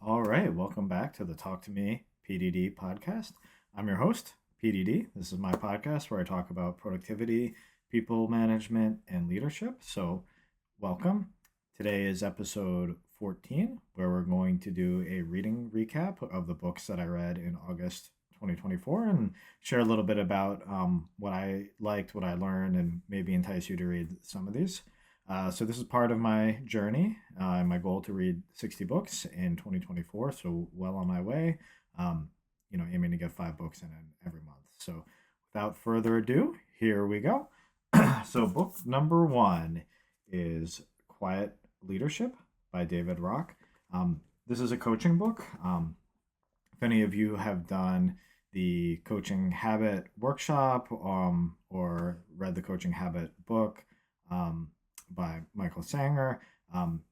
All right, welcome back to the Talk to Me PDD podcast. I'm your host, PDD. This is my podcast where I talk about productivity, people management, and leadership. So, welcome. Today is episode 14, where we're going to do a reading recap of the books that I read in August 2024 and share a little bit about what I liked, what I learned, and maybe entice you to read some of these. So this is part of my journey. My goal to read 60 books in 2024. So well on my way. Um, aiming to get 5 books in every month. So without further ado, here we go. So book number one is Quiet Leadership by David Rock. This is a coaching book. If any of you have done the coaching habit workshop or read the coaching habit book, by Michael Sanger. Um,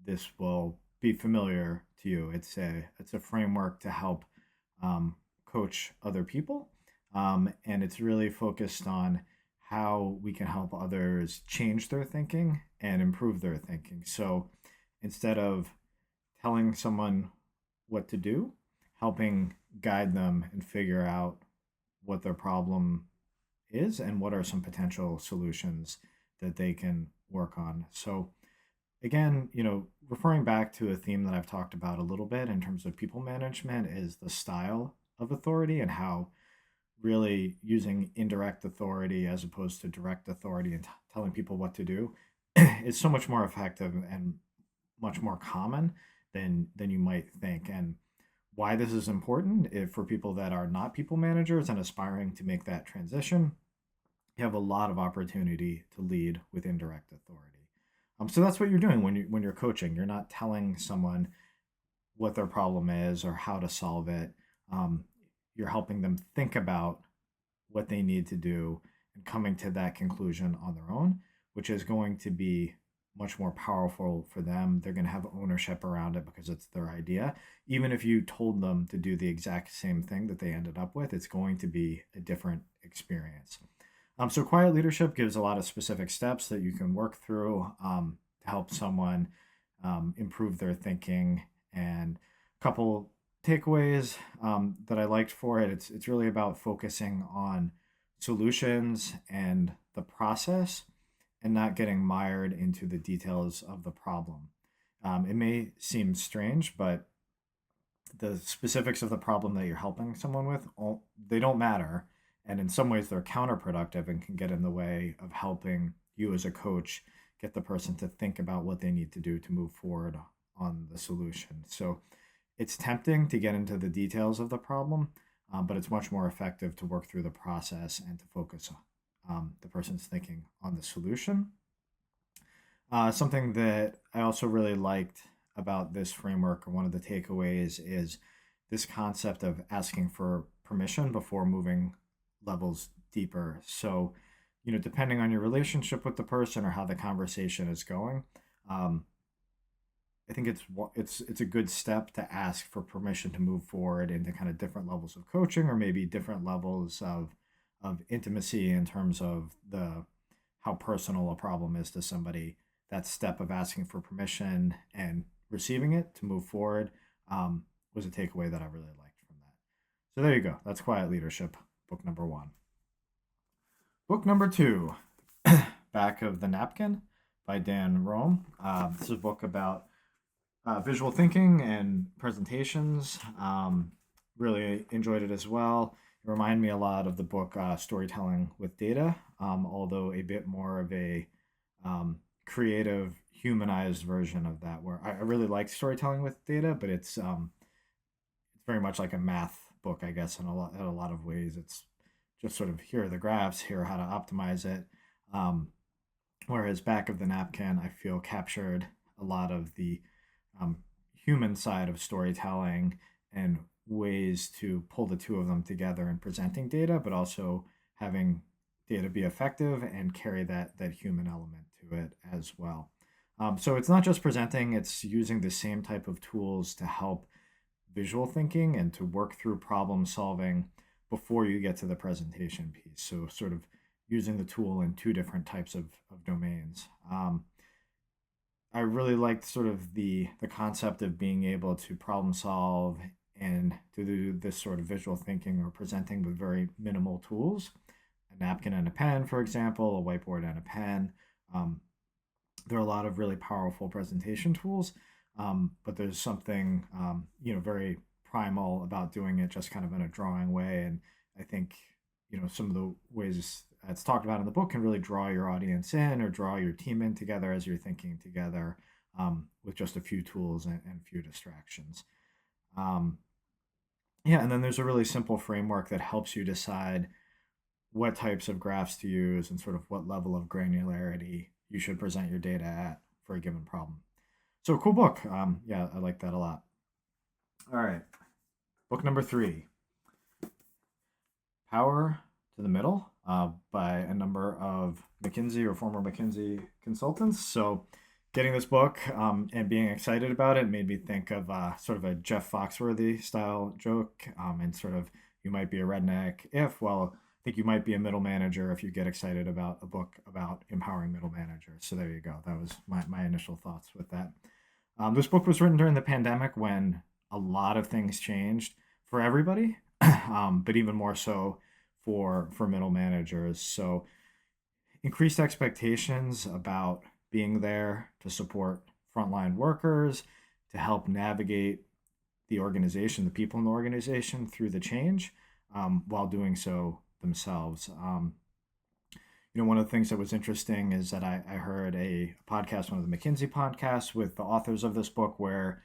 this will be familiar to you. It's a framework to help coach other people, and it's really focused on how we can help others change their thinking and improve their thinking. So instead of telling someone what to do, helping guide them and figure out what their problem is and what are some potential solutions that they can work on. So, again, referring back to a theme that I've talked about a little bit in terms of people management is the style of authority and how really using indirect authority as opposed to direct authority and telling people what to do is so much more effective and much more common than you might think. And why this is important if for people that are not people managers and aspiring to make that transition, you have a lot of opportunity to lead with indirect authority. So that's what you're doing when you're coaching. You're not telling someone what their problem is or how to solve it. Um, you're helping them think about what they need to do and coming to that conclusion on their own, which is going to be much more powerful for them. They're going to have ownership around it because it's their idea. Even if you told them to do the exact same thing that they ended up with, it's going to be a different experience. So quiet leadership gives a lot of specific steps that you can work through to help someone improve their thinking. And a couple takeaways that I liked for it. It's really about focusing on solutions and the process, and not getting mired into the details of the problem. It may seem strange, but the specifics of the problem that you're helping someone with, they don't matter. And in some ways, they're counterproductive and can get in the way of helping you as a coach get the person to think about what they need to do to move forward on the solution. So it's tempting to get into the details of the problem, but it's much more effective to work through the process and to focus the person's thinking on the solution. Something that I also really liked about this framework, or one of the takeaways, is this concept of asking for permission before moving levels deeper. So, depending on your relationship with the person or how the conversation is going, um, I think it's a good step to ask for permission to move forward into kind of different levels of coaching or maybe different levels of intimacy in terms of the how personal a problem is to somebody. That step of asking for permission and receiving it to move forward was a takeaway that I really liked from that. So there you go. That's Quiet Leadership, book number one. Book number two, Back of the Napkin by Dan Rome. This is a book about visual thinking and presentations. Really enjoyed it as well. It reminded me a lot of the book Storytelling with Data, although a bit more of a creative, humanized version of that. Where I really like Storytelling with Data, but it's very much like a math book, I guess, in a lot of ways. It's just sort of here are the graphs, here are how to optimize it. Um, Whereas Back of the Napkin, I feel captured a lot of the um, human side of storytelling and ways to pull the two of them together in presenting data, but also having data be effective and carry that human element to it as well. So it's not just presenting; it's using the same type of tools to help visual thinking and to work through problem solving before you get to the presentation piece. So sort of using the tool in two different types of domains. I really liked sort of the concept of being able to problem solve and to do this sort of visual thinking or presenting with very minimal tools. A napkin and a pen, for example, a whiteboard and a pen. Um, there are a lot of really powerful presentation tools, but there's something very primal about doing it just kind of in a drawing way. And I think some of the ways it's talked about in the book can really draw your audience in or draw your team in together as you're thinking together, with just a few tools and few distractions. Um, yeah, and then there's a really simple framework that helps you decide what types of graphs to use and sort of what level of granularity you should present your data at for a given problem. So cool book. Yeah, I like that a lot. All right, book number 3, Power to the Middle, by a number of McKinsey or former McKinsey consultants. So getting this book and being excited about it made me think of sort of a Jeff Foxworthy style joke, and sort of you might be a redneck if, well, I think you might be a middle manager if you get excited about a book about empowering middle managers. So there you go. That was my initial thoughts with that. This book was written during the pandemic when a lot of things changed for everybody, but even more so for middle managers. So increased expectations about being there to support frontline workers, to help navigate the organization, the people in the organization through the change, while doing so themselves. One of the things that was interesting is that I heard a podcast, one of the McKinsey podcasts, with the authors of this book, where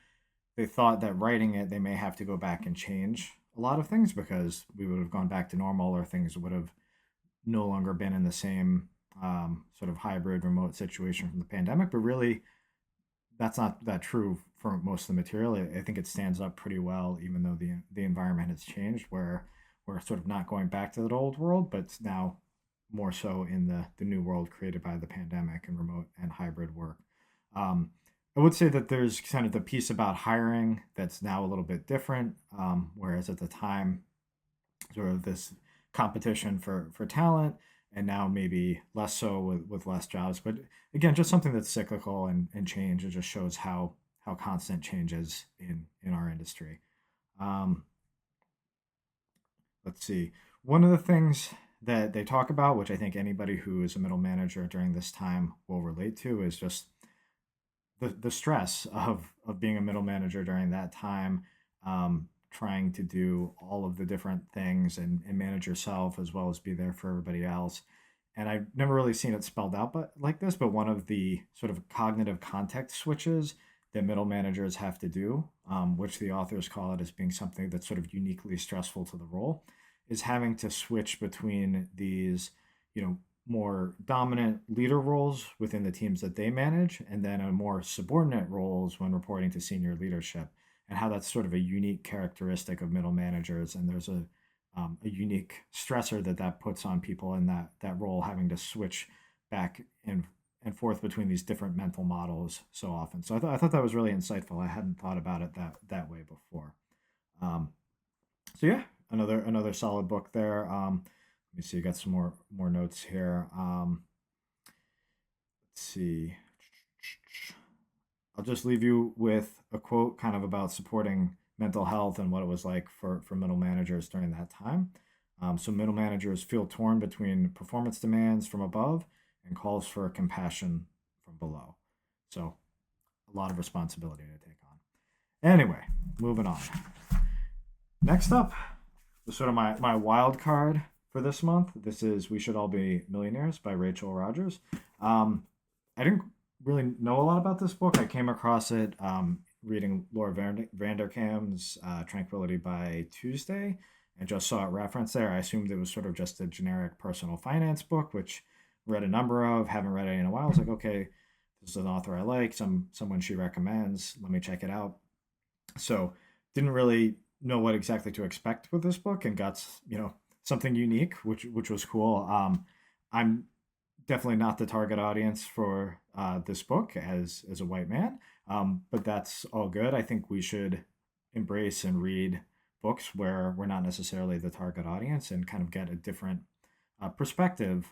they thought that writing it, they may have to go back and change a lot of things because we would have gone back to normal or things would have no longer been in the same sort of hybrid remote situation from the pandemic. But really, that's not that true for most of the material. I think it stands up pretty well, even though the environment has changed, where we're sort of not going back to that old world, but now more so in the new world created by the pandemic and remote and hybrid work. Um, I would say that there's kind of the piece about hiring that's now a little bit different, whereas at the time, sort of this competition for talent, and now maybe less so with less jobs. But again, just something that's cyclical and change. It just shows how constant change is in our industry. Um, let's see. One of the things that they talk about, which I think anybody who is a middle manager during this time will relate to, is just the stress of being a middle manager during that time, trying to do all of the different things and manage yourself as well as be there for everybody else. And I've never really seen it spelled out but like this, but one of the sort of cognitive context switches that middle managers have to do, which the authors call it as being something that's sort of uniquely stressful to the role, is having to switch between these, more dominant leader roles within the teams that they manage, and then a more subordinate roles when reporting to senior leadership, and how that's sort of a unique characteristic of middle managers. And there's a unique stressor that puts on people in that role, having to switch back and forth between these different mental models so often. So I thought that was really insightful. I hadn't thought about it that way before. Um, so yeah, another solid book there. Let me see. Got some more notes here. Let's see. I'll just leave you with a quote kind of about supporting mental health and what it was like for middle managers during that time. So middle managers feel torn between performance demands from above and calls for compassion from below. So a lot of responsibility to take on. Anyway, moving on. Next up was sort of my wild card for this month. This is We Should All Be Millionaires by Rachel Rogers. I didn't really know a lot about this book. I came across it reading Laura Vanderkam's Tranquility by Tuesday, and just saw it referenced there. I assumed it was sort of just a generic personal finance book, which I read a number of, haven't read it in a while. I was like, okay, this is an author I like, someone she recommends. Let me check it out. So didn't really know what exactly to expect with this book, and got something unique, which was cool. I'm definitely not the target audience for this book as a white man, but that's all good. I think we should embrace and read books where we're not necessarily the target audience and kind of get a different perspective,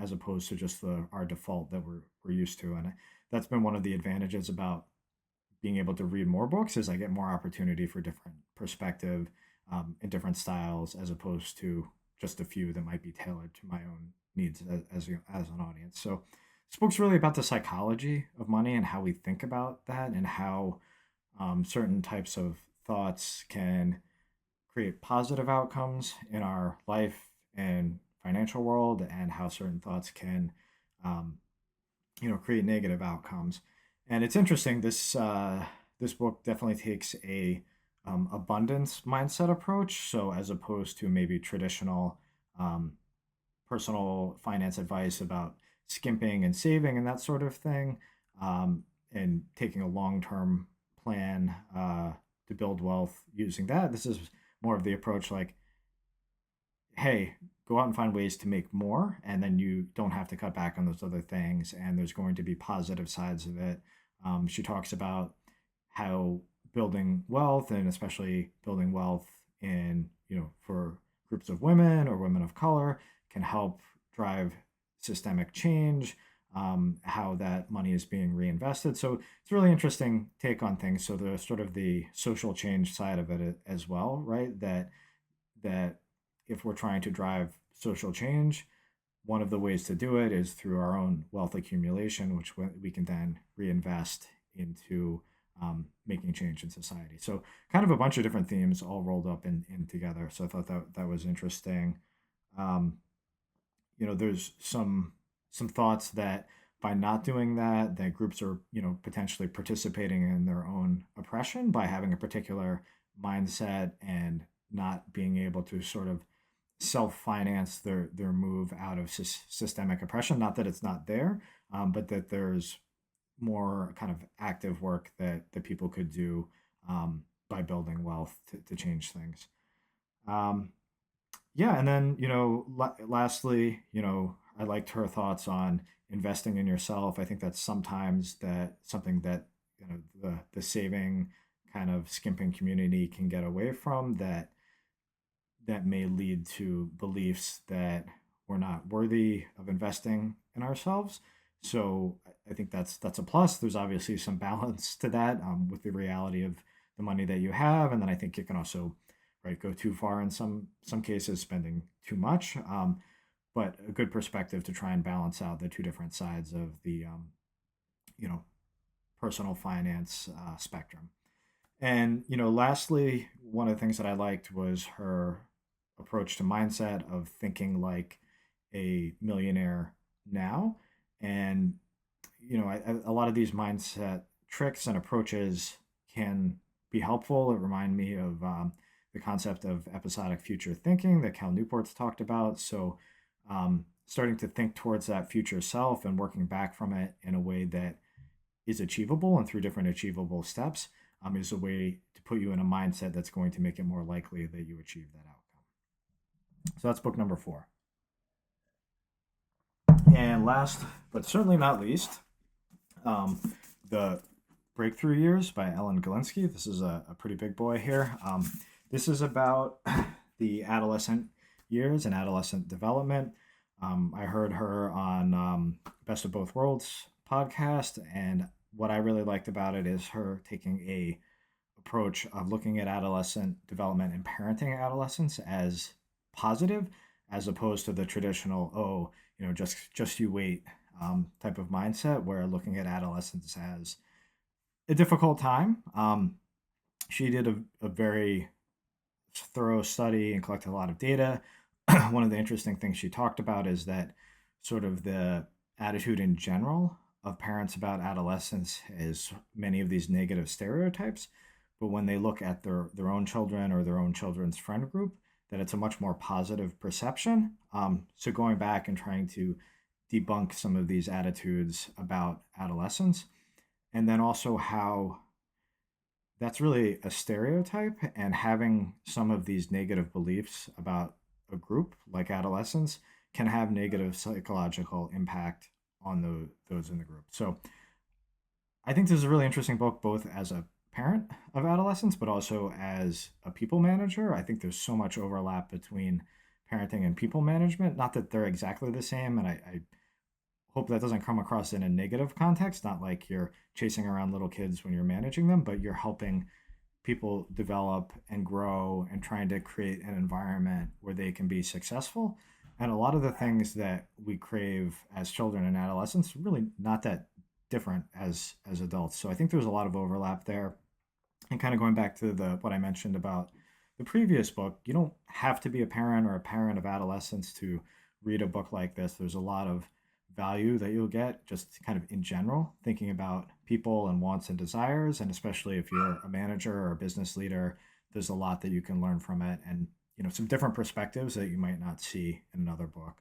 as opposed to just our default that we're used to. And that's been one of the advantages about being able to read more books is I get more opportunity for different perspective and different styles as opposed to just a few that might be tailored to my own needs as an audience. So this book's really about the psychology of money and how we think about that and how certain types of thoughts can create positive outcomes in our life and financial world and how certain thoughts can um, create negative outcomes. And it's interesting. This book definitely takes a abundance mindset approach. So as opposed to maybe traditional um, personal finance advice about skimping and saving and that sort of thing, and taking a long term plan to build wealth using that. This is more of the approach like, hey, go out and find ways to make more, and then you don't have to cut back on those other things, and there's going to be positive sides of it. She talks about how building wealth, and especially building wealth in, for groups of women or women of color, can help drive systemic change, how that money is being reinvested. So it's a really interesting take on things. So there's sort of the social change side of it as well, right? That if we're trying to drive social change, one of the ways to do it is through our own wealth accumulation, which we can then reinvest into making change in society. So kind of a bunch of different themes all rolled up in together. So I thought that was interesting. Um, there's some thoughts that by not doing that, that groups are, potentially participating in their own oppression by having a particular mindset and not being able to sort of self-finance their move out of systemic oppression. Not that it's not there, but that there's more kind of active work that people could do by building wealth to change things. Um, yeah, and then lastly, I liked her thoughts on investing in yourself. I think that's sometimes that something that the saving kind of skimping community can get away from, that may lead to beliefs that we're not worthy of investing in ourselves. So I think that's a plus. There's obviously some balance to that with the reality of the money that you have, and then I think it can also right go too far in some cases, spending too much. But a good perspective to try and balance out the two different sides of the you know personal finance spectrum. And lastly, one of the things that I liked was her approach to mindset of thinking like a millionaire now. And a lot of these mindset tricks and approaches can be helpful. It remind me of the concept of episodic future thinking that Cal Newport's talked about. So starting to think towards that future self and working back from it in a way that is achievable and through different achievable steps is a way to put you in a mindset that's going to make it more likely that you achieve that outcome. So that's book number 4. And last, but certainly not least, um, The Breakthrough Years by Ellen Galinsky. This is a pretty big boy here. This is about the adolescent years and adolescent development. I heard her on Best of Both Worlds podcast, and what I really liked about it is her taking a approach of looking at adolescent development and parenting adolescents as positive, as opposed to the traditional just you wait type of mindset, where looking at adolescence as a difficult time. She did a very thorough study and collected a lot of data. One of the interesting things she talked about is that sort of the attitude in general of parents about adolescence is many of these negative stereotypes, but when they look at their own children or their own children's friend group, that it's a much more positive perception. So going back and trying to debunk some of these attitudes about adolescence, and then also how that's really a stereotype, and having some of these negative beliefs about a group like adolescents can have negative psychological impact on those in the group. So I think this is a really interesting book, both as a parent of adolescents, but also as a people manager. I think there's so much overlap between parenting and people management. Not that they're exactly the same, and I hope that doesn't come across in a negative context, not like you're chasing around little kids when you're managing them, but you're helping people develop and grow and trying to create an environment where they can be successful. And a lot of the things that we crave as children and adolescents really not that different as adults. So I think there's a lot of overlap there. And kind of going back to the what I mentioned about the previous book, you don't have to be a parent or a parent of adolescents to read a book like this. There's a lot of value that you'll get just kind of in general, thinking about people and wants and desires. And especially if you're a manager or a business leader, there's a lot that you can learn from it and, some different perspectives that you might not see in another book.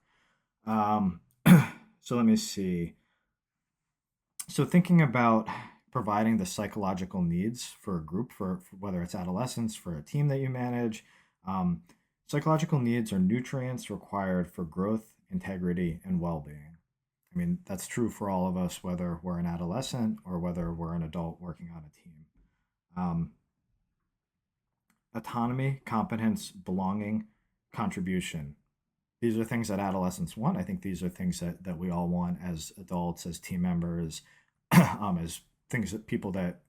Um, so let me see. So thinking about providing the psychological needs for a group, for whether it's adolescents, for a team that you manage, um, psychological needs are nutrients required for growth, integrity, and well-being. I mean, that's true for all of us, whether we're an adolescent or whether we're an adult working on a team. Um, Autonomy, competence, belonging, contribution. These are things that adolescents want. I think these are things that we all want as adults, as team members, as things that people that,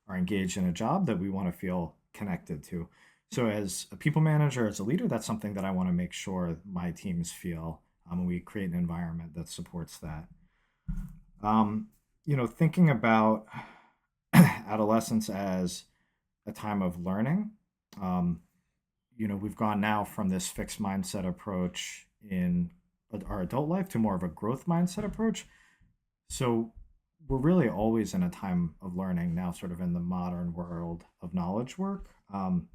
are engaged in a job that we want to feel connected to. So as a people manager, as a leader, that's something that I want to make sure my teams feel, and we create an environment that supports that. Thinking about adolescence as a time of learning. Um, we've gone now from this fixed mindset approach in our adult life to more of a growth mindset approach. So we're really always in a time of learning now, sort of in the modern world of knowledge work. And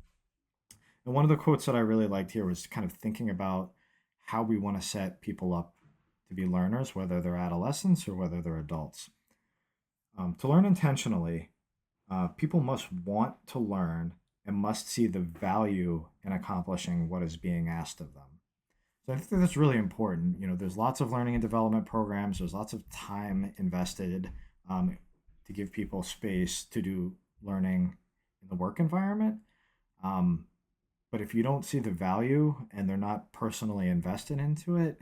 one of the quotes that I really liked here was kind of thinking about how we want to set people up to be learners, whether they're adolescents or whether they're adults. To learn intentionally, people must want to learn and must see the value in accomplishing what is being asked of them. So I think that's really important. There's lots of learning and development programs. There's lots of time invested to give people space to do learning in the work environment. Um, but if you don't see the value and they're not personally invested into it,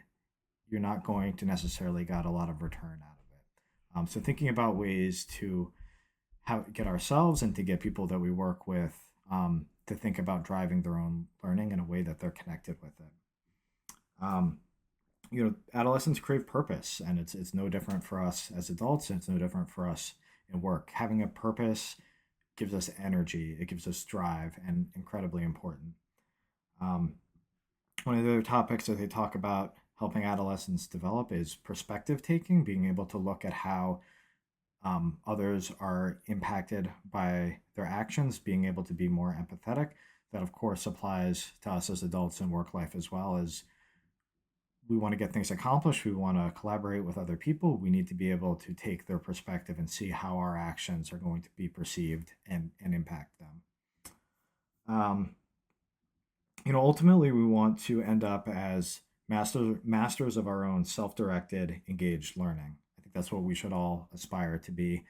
you're not going to necessarily get a lot of return out of it. So thinking about ways to how get ourselves and to get people that we work with to think about driving their own learning in a way that they're connected with it. Um, Adolescents crave purpose, and it's no different for us as adults, and it's no different for us in work. Having a purpose gives us energy, it gives us drive, and incredibly important. Um, One of the other topics that they talk about helping adolescents develop is perspective taking, being able to look at how others are impacted by their actions, being able to be more empathetic. That, of course, applies to us as adults in work life as well. As we want to get things accomplished, we want to collaborate with other people. We need to be able to take their perspective and see how our actions are going to be perceived and impact them. Um, Ultimately, we want to end up as masters of our own self-directed, engaged learning. I think that's what we should all aspire to be,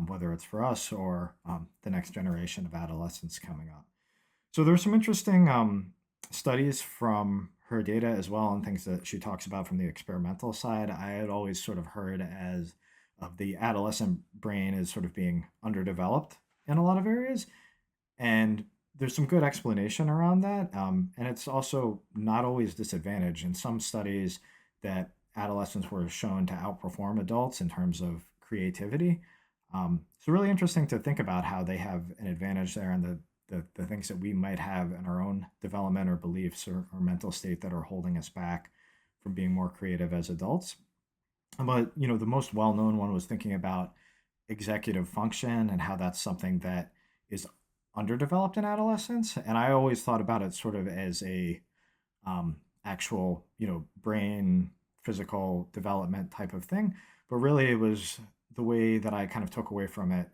whether it's for us or the next generation of adolescents coming up. So there's some interesting studies from her data as well, and things that she talks about from the experimental side. I had always sort of heard as of the adolescent brain as sort of being underdeveloped in a lot of areas, and there's some good explanation around that. And it's also not always disadvantaged. In some studies, that adolescents were shown to outperform adults in terms of creativity. So really interesting to think about how they have an advantage there, and the things that we might have in our own development or beliefs or mental state that are holding us back from being more creative as adults. But the most well-known one was thinking about executive function and how that's something that is underdeveloped in adolescence. And I always thought about it sort of as a actual, brain physical development type of thing. But really, it was the way that I kind of took away from it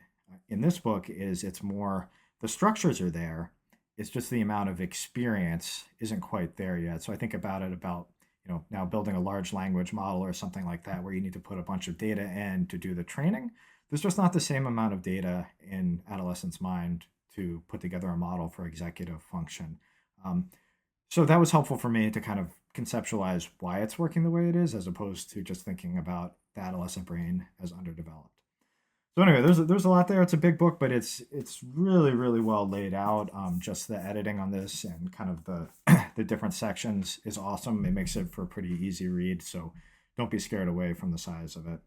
in this book is it's more the structures are there. It's just the amount of experience isn't quite there yet. So I think about it about now building a large language model or something like that, where you need to put a bunch of data in to do the training. There's just not the same amount of data in adolescents' mind to put together a model for executive function. So that was helpful for me to kind of conceptualize why it's working the way it is, as opposed to just thinking about the adolescent brain as underdeveloped. So anyway, there's a lot there. It's a big book, but it's really well laid out. Just the editing on this and kind of the the different sections is awesome. It makes it for a pretty easy read. So don't be scared away from the size of it.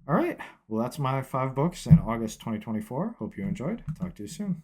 All right. Well, that's my 5 books in August 2024. Hope you enjoyed. Talk to you soon.